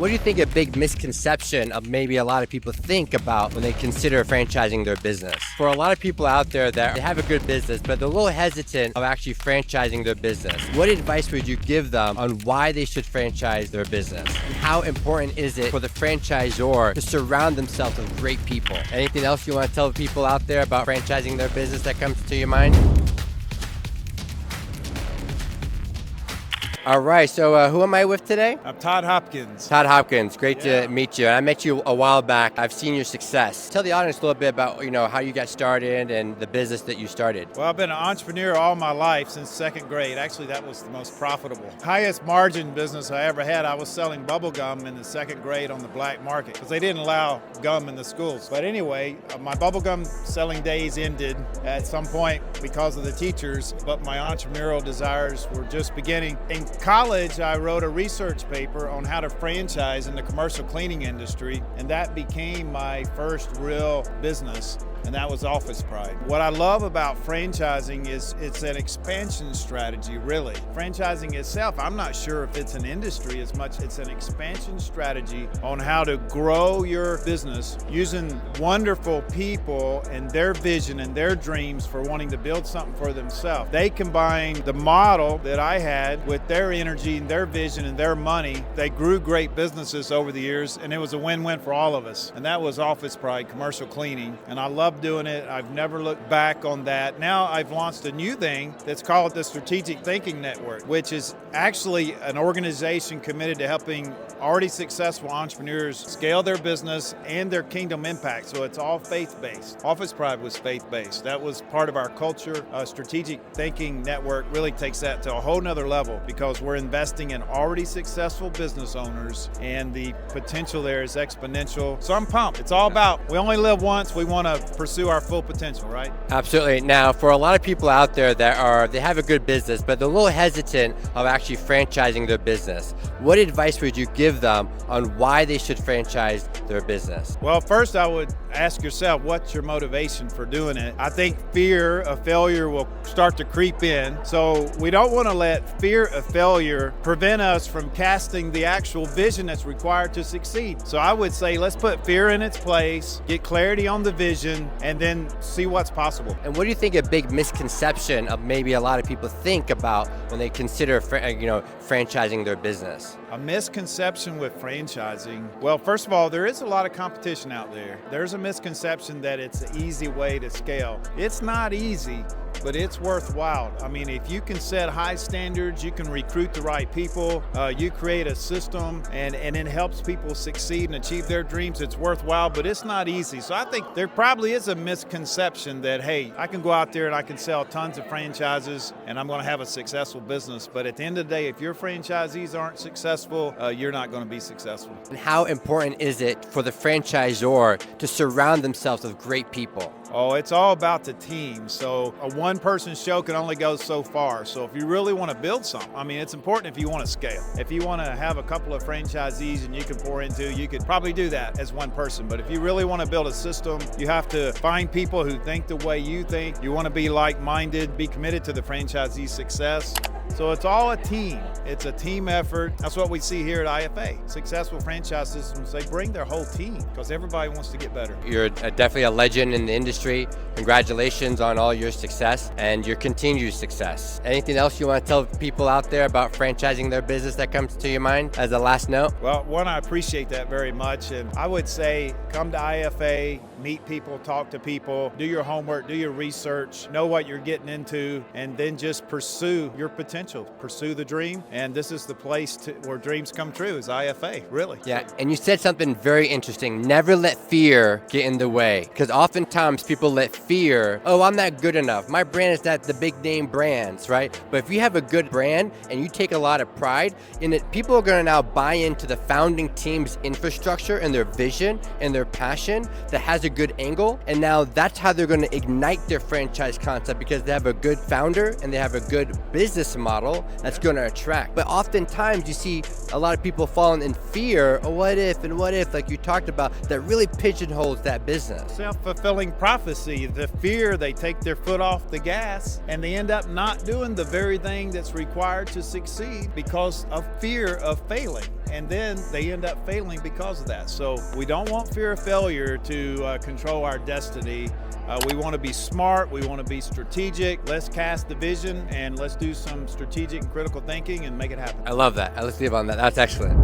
What do you think a big misconception of maybe a lot of people think about when they consider franchising their business? For a lot of people out there that they have a good business, but they're a little hesitant of actually franchising their business, what advice would you give them on why they should franchise their business? And how important is it for the franchisor to surround themselves with great people? Anything else you want to tell people out there about franchising their business that comes to your mind? All right, so who am I with today? I'm Todd Hopkins. Todd Hopkins, great to meet you. I met you a while back. I've seen your success. Tell the audience a little bit about, how you got started and the business that you started. Well, I've been an entrepreneur all my life since second grade. Actually, that was the most profitable. Highest margin business I ever had. I was selling bubble gum in the second grade on the black market because they didn't allow gum in the schools. But anyway, my bubble gum selling days ended at some point because of the teachers, but my entrepreneurial desires were just beginning. In college, I wrote a research paper on how to franchise in the commercial cleaning industry, and that became my first real business, and that was OfficePride. What I love about franchising is it's an expansion strategy, really. Franchising itself, I'm not sure if it's an industry as much, it's an expansion strategy on how to grow your business using wonderful people and their vision and their dreams for wanting to build something for themselves. They combine the model that I had with their energy and their vision and their money. They grew great businesses over the years, and it was a win-win for all of us. And that was OfficePride, commercial cleaning. And I love doing it. I've never looked back on that. Now I've launched a new thing that's called the Strategic Thinking Network, which is actually an organization committed to helping already successful entrepreneurs scale their business and their kingdom impact. So it's all faith-based. OfficePride was faith-based. That was part of our culture. Strategic Thinking Network really takes that to a whole nother level because we're investing in already successful business owners and the potential there is exponential. So I'm pumped. It's all about, we only live once. We want to pursue our full potential, right? Absolutely. Now, for a lot of people out there they have a good business, but they're a little hesitant of actually franchising their business, what advice would you give them on why they should franchise their business? Well, first I would ask yourself, what's your motivation for doing it? I think fear of failure will start to creep in. So we don't want to let fear of failure prevent us from casting the actual vision that's required to succeed. So I would say, let's put fear in its place, get clarity on the vision, and then see what's possible. And what do you think a big misconception of maybe a lot of people think about when they consider, franchising their business? A misconception with franchising. Well, first of all, there is a lot of competition out there. There's a misconception that it's an easy way to scale. It's not easy, but it's worthwhile. I mean, if you can set high standards, you can recruit the right people, you create a system, and it helps people succeed and achieve their dreams, it's worthwhile, but it's not easy. So I think there probably is a misconception that, hey, I can go out there and I can sell tons of franchises and I'm going to have a successful business. But at the end of the day, if your franchisees aren't successful, you're not going to be successful. And how important is it for the franchisor to surround themselves with great people? Oh, it's all about the team. So a one-person show can only go so far. So if you really want to build something, I mean, it's important if you want to scale. If you want to have a couple of franchisees and you can pour into, you could probably do that as one person. But if you really want to build a system, you have to find people who think the way you think. You want to be like-minded, be committed to the franchisee's success. So it's all a team. It's a team effort. That's what we see here at IFA. Successful franchise systems, they bring their whole team because everybody wants to get better. You're definitely a legend in the industry. Congratulations on all your success and your continued success. Anything else you want to tell people out there about franchising their business that comes to your mind as a last note? Well, one, I appreciate that very much. And I would say come to IFA, meet people, talk to people, do your homework, do your research, know what you're getting into, and then just pursue your potential, pursue the dream. And this is the place where dreams come true is IFA, really. Yeah, and you said something very interesting. Never let fear get in the way. Because oftentimes people let fear, oh, I'm not good enough. My brand is not the big name brands, right? But if you have a good brand and you take a lot of pride in it, people are going to now buy into the founding team's infrastructure and their vision and their passion that has a good angle. And now that's how they're going to ignite their franchise concept because they have a good founder and they have a good business model that's going to attract. But oftentimes you see a lot of people falling in fear, oh, what if, like you talked about, that really pigeonholes that business. Self-fulfilling prophecy, the fear, they take their foot off the gas and they end up not doing the very thing that's required to succeed because of fear of failing. and then they end up failing because of that. So we don't want fear of failure to control our destiny. We want to be smart, we want to be strategic. Let's cast the vision and let's do some strategic and critical thinking and make it happen. I love that. Let's leave on that. That's excellent.